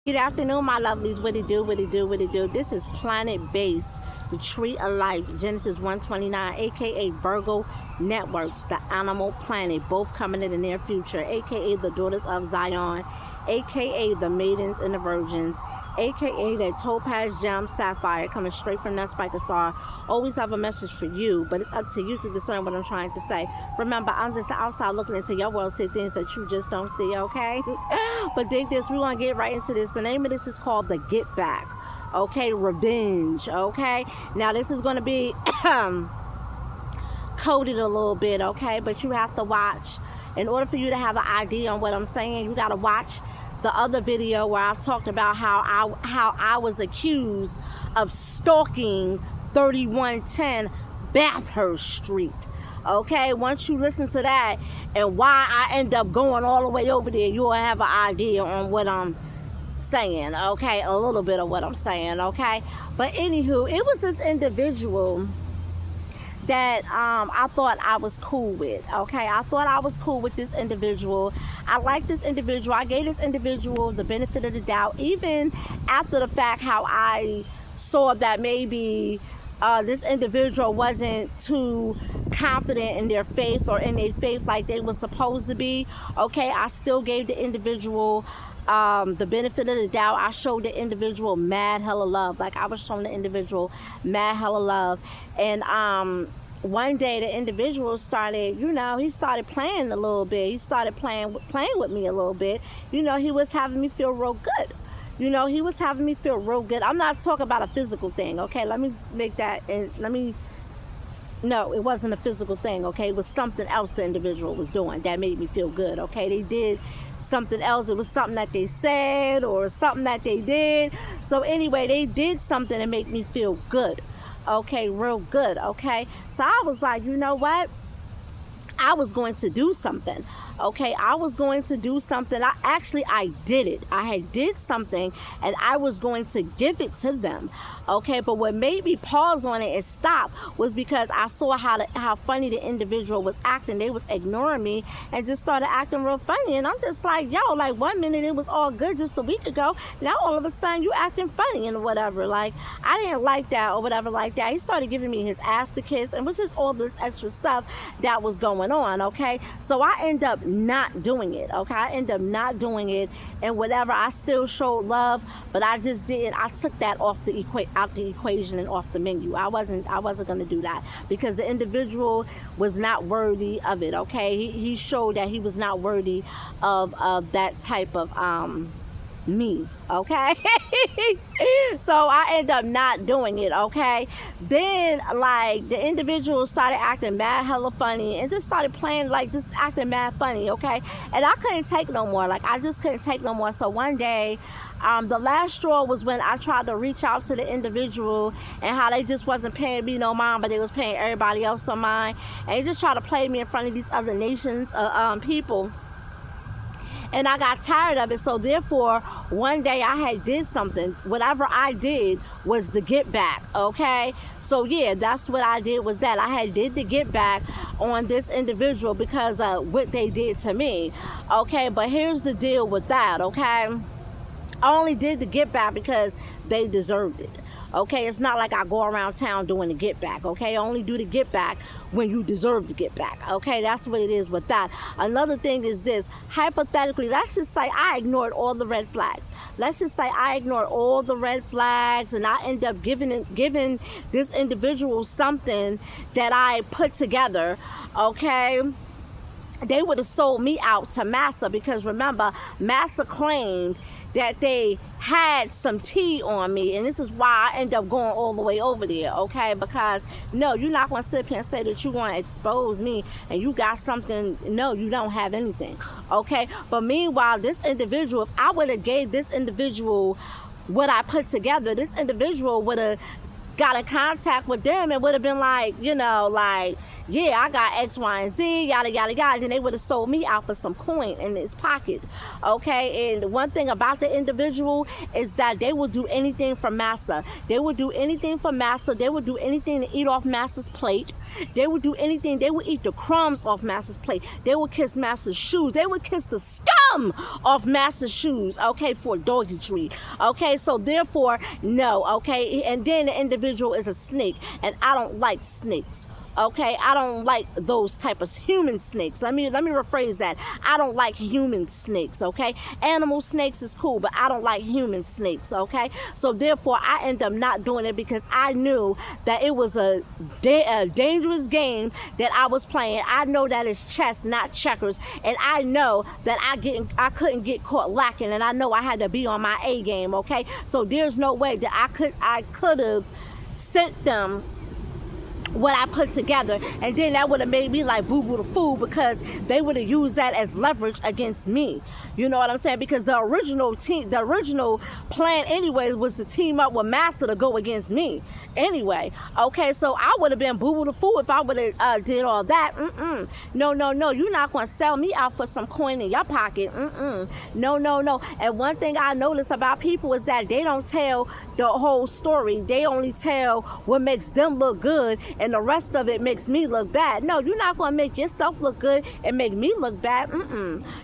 Good afternoon, my lovelies. What it do, what it do, what it do. This is Planet Base, the Tree of Life, Genesis 129, aka Virgo Networks, the Animal Planet, both coming in the near future, aka the Daughters of Zion, aka the Maidens and the Virgins, aka that Topaz Gem Sapphire, coming straight from that Spiker Star. Always have a message for you, but it's up to you to discern what I'm trying to say. Remember, I'm just outside looking into your world, see things that you just don't see, okay? But dig this, we want to get right into this. The name of this is called The Get Back, okay? Revenge, okay? Now, this is going to be coded a little bit, okay? But you have to watch. In order for you to have an idea on what I'm saying, you got to watch the other video where I talked about how I was accused of stalking 3110 Bathurst Street. Okay, once you listen to that and why I end up going all the way over there, you'll have an idea on what I'm saying. Okay, a little bit of what I'm saying. Okay, but anywho, it was this individual that I thought I was cool with. Okay, I thought I was cool with this individual. I like this individual. I gave this individual the benefit of the doubt, even after the fact how I saw that maybe this individual wasn't too confident in their faith or in their faith like they were supposed to be. Okay, I still gave the individual the benefit of the doubt. I showed the individual mad hella love. Like I was showing the individual mad hella love. And one day the individual started, he started playing a little bit. He started playing with me a little bit. He was having me feel real good. He was having me feel real good. I'm not talking about a physical thing, okay? Let me make that, no, it wasn't a physical thing, okay? It was something else the individual was doing that made me feel good, okay? They did something else. It was something that they said or something that they did. So anyway, they did something to make me feel good, okay? Real good, okay? So I was like, you know what? I was going to do something. Okay, I was going to do something. I did it. I had did something and I was going to give it to them. Okay, but what made me pause on it and stop was because I saw how funny the individual was acting. They was ignoring me and just started acting real funny. And I'm just like, yo, like 1 minute it was all good just a week ago. Now all of a sudden you acting funny and whatever. Like I didn't like that or whatever like that. He started giving me his ass to kiss and was just all this extra stuff that was going on. Okay, so I end up not doing it. Okay, I end up not doing it and whatever. I still showed love, but I just didn't. I took that out the equation and off the menu. I wasn't going to do that because the individual was not worthy of it. Okay, he showed that he was not worthy of that type of me. Okay. So I end up not doing it. Okay, then like the individual started acting mad hella funny and just started playing like just acting mad funny. Okay, and I couldn't take no more. Like I just couldn't take no more. So one day the last straw was when I tried to reach out to the individual and how they just wasn't paying me no mind, but they was paying everybody else some mind, and they just tried to play me in front of these other nations people. And I got tired of it. So therefore, one day I had did something. Whatever I did was the get back, okay? So yeah, that's what I did was that. I had did the get back on this individual because of what they did to me, okay? But here's the deal with that, okay? I only did the get back because they deserved it. Okay, it's not like I go around town doing the get back. Okay, I only do the get back when you deserve to get back. Okay, that's what it is with that. Another thing is this: hypothetically, let's just say I ignored all the red flags. Let's just say I ignored all the red flags and I end up giving this individual something that I put together. Okay, they would have sold me out to Massa because remember, Massa claimed that they had some tea on me, and this is why I end up going all the way over there, okay? Because no, you're not going to sit here and say that you're going to expose me and you got something. No, you don't have anything, okay? But meanwhile, this individual, if I would have gave this individual what I put together, this individual would have got in contact with them and would have been like, yeah, I got X, Y, and Z, yada, yada, yada. Then they would have sold me out for some coin in his pocket. Okay, and one thing about the individual is that they will do anything for massa. They will do anything for massa. They will do anything to eat off massa's plate. They would do anything. They would eat the crumbs off Master's plate. They would kiss Master's shoes. They would kiss the scum off Master's shoes, okay, for a doggy treat. Okay, so therefore, no, okay? And then the individual is a snake, and I don't like snakes. Okay, I don't like those type of human snakes. Let me rephrase that. I don't like human snakes, okay? Animal snakes is cool, but I don't like human snakes, okay? So therefore, I end up not doing it because I knew that it was a dangerous game that I was playing. I know that it's chess, not checkers, and I know that I couldn't get caught lacking, and I know I had to be on my A game, okay? So there's no way that I could have sent them what I put together, and then that would have made me like Boo Boo the Fool, because they would have used that as leverage against me. You know what I'm saying? Because the original plan anyway was to team up with Master to go against me. Anyway, okay, so I would have been Boo Boo the Fool if I would have did all that. No, you're not going to sell me out for some coin in your pocket. No. And one thing I notice about people is that they don't tell the whole story. They only tell what makes them look good, and the rest of it makes me look bad. No, you're not going to make yourself look good and make me look bad.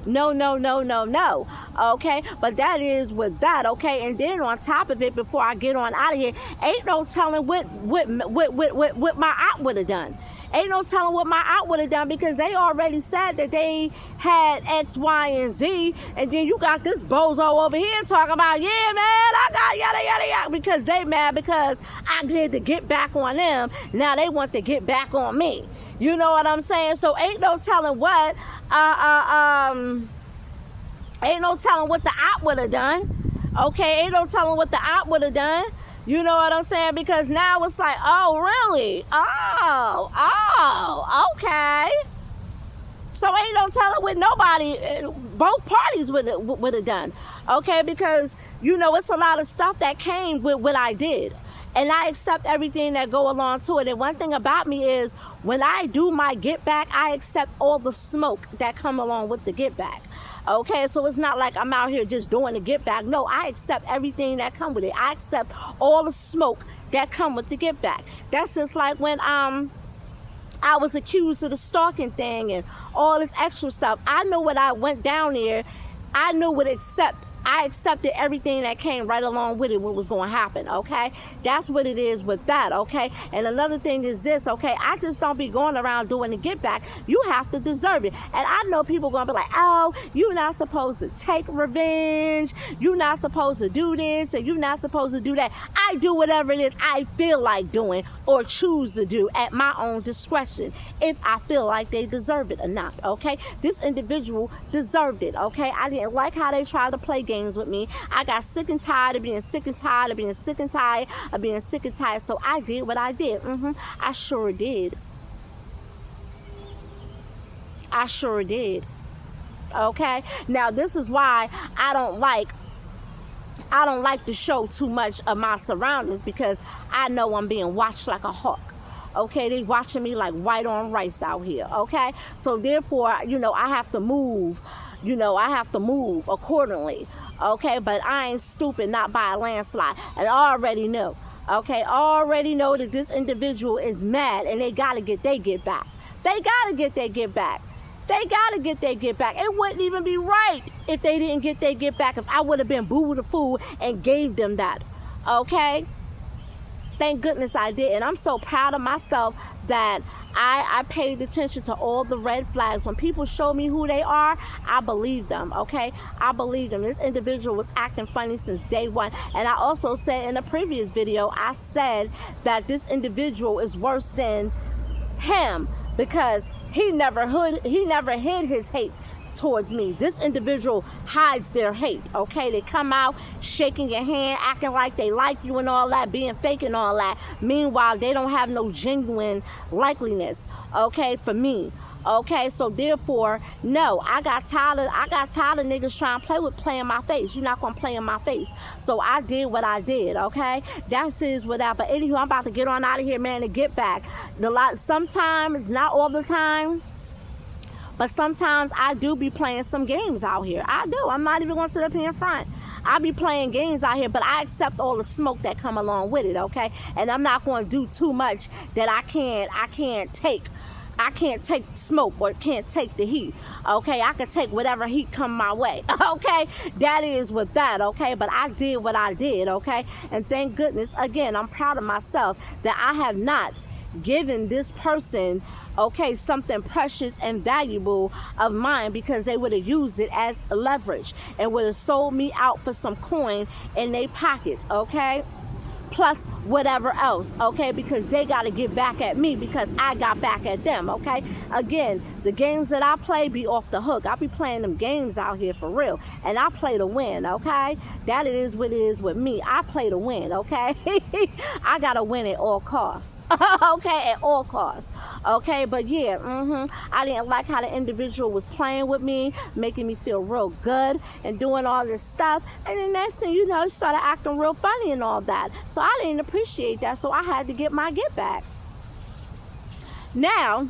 No. Okay, but that is with that. Okay, and then on top of it, before I get on out of here, ain't no telling what my aunt would have done. Ain't no telling what my aunt would have done, because they already said that they had X, Y, and Z, and then you got this bozo over here talking about, yeah, man, I got yada, because they mad because I did to get back on them. Now they want to get back on me. You know what I'm saying? So ain't no telling what, ain't no telling what the aunt would have done. Okay, ain't no telling what the aunt would have done. You know what I'm saying? Because now it's like, oh, really? Oh, okay. So ain't no telling what nobody, both parties would have done. Okay, because, you know, it's a lot of stuff that came with what I did. And I accept everything that go along to it. And one thing about me is, when I do my get back, I accept all the smoke that come along with the get back. Okay, so it's not like I'm out here just doing the get back. No, I accept everything that come with it. I accept all the smoke that come with the get back. That's just like when I was accused of the stalking thing and all this extra stuff. I know what I went down there. I knew what I accepted everything that came right along with it, what was going to happen, okay? That's what it is with that, okay? And another thing is this, okay? I just don't be going around doing the get back. You have to deserve it. And I know people going to be like, oh, you're not supposed to take revenge. You're not supposed to do this, and you're not supposed to do that. I do whatever it is I feel like doing or choose to do at my own discretion, if I feel like they deserve it or not, okay? This individual deserved it, okay? I didn't like how they tried to play games with me. I got sick and tired of being sick and tired of being sick and tired of being sick and tired. So I did what I did. I sure did. I sure did. Okay? Now this is why I don't like to show too much of my surroundings, because I know I'm being watched like a hawk. Okay, they watching me like white on rice out here. Okay, so therefore, you know, I have to move. You know, I have to move accordingly. Okay, but I ain't stupid, not by a landslide. And I already know. Okay, already know that this individual is mad, and they gotta get their get back. They gotta get their get back. They gotta get their get back. It wouldn't even be right if they didn't get their get back, if I would have been Boo Boo the Fool and gave them that. Okay? Thank goodness I did. And I'm so proud of myself that I paid attention to all the red flags. When people show me who they are, I believe them, okay? I believe them. This individual was acting funny since day one. And I also said in a previous video, I said that this individual is worse than him, because he never hid his hate towards me. This individual hides their hate, okay? They come out shaking your hand, acting like they like you and all that, being fake and all that. Meanwhile, they don't have no genuine likeliness, okay, for me. Okay, so therefore, no, I got tired of niggas trying to play in my face. You're not gonna play in my face. So I did what I did, okay? That is without. But anywho, I'm about to get on out of here, man, and get back. Sometimes, not all the time, but sometimes I do be playing some games out here. I do. I'm not even gonna sit up here in front. I be playing games out here, but I accept all the smoke that come along with it, okay? And I'm not going to do too much that I can't take. I can't take smoke or can't take the heat, okay? I can take whatever heat come my way, okay? That is with that, okay? But I did what I did, okay? And thank goodness, again, I'm proud of myself that I have not given this person, okay, something precious and valuable of mine, because they would have used it as leverage and would have sold me out for some coin in their pocket, okay? Plus whatever else, okay, because they got to get back at me because I got back at them, okay? Again, the games that I play be off the hook. I be playing them games out here for real, and I play to win, okay? That it is what it is with me. I play to win, okay? I got to win at all costs, okay, at all costs, okay? But yeah, I didn't like how the individual was playing with me, making me feel real good and doing all this stuff, and then next thing you know, he started acting real funny and all that. So I didn't appreciate that, so I had to get my get back. Now,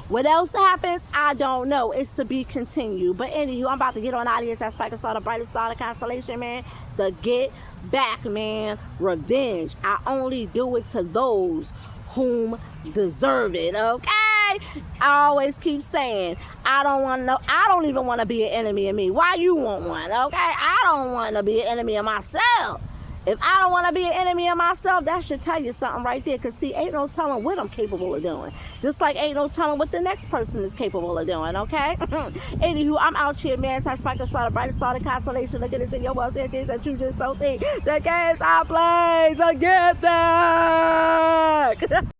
what else happens, I don't know. It's to be continued. But anywho, I'm about to get on out of here. It's that Spiker Star, the brightest star, the constellation, man. The get back, man. Revenge. I only do it to those whom deserve it, okay? I always keep saying, I don't even want to be an enemy of me. Why you want one, okay? I don't want to be an enemy of myself. If I don't want to be an enemy of myself, that should tell you something right there. Because, see, ain't no telling what I'm capable of doing. Just like ain't no telling what the next person is capable of doing, okay? Anywho, I'm out here, man. It's that Spiker Star, the brightest star, the constellation. Looking into your world, seeing things that you just don't see. The games I play, the get back.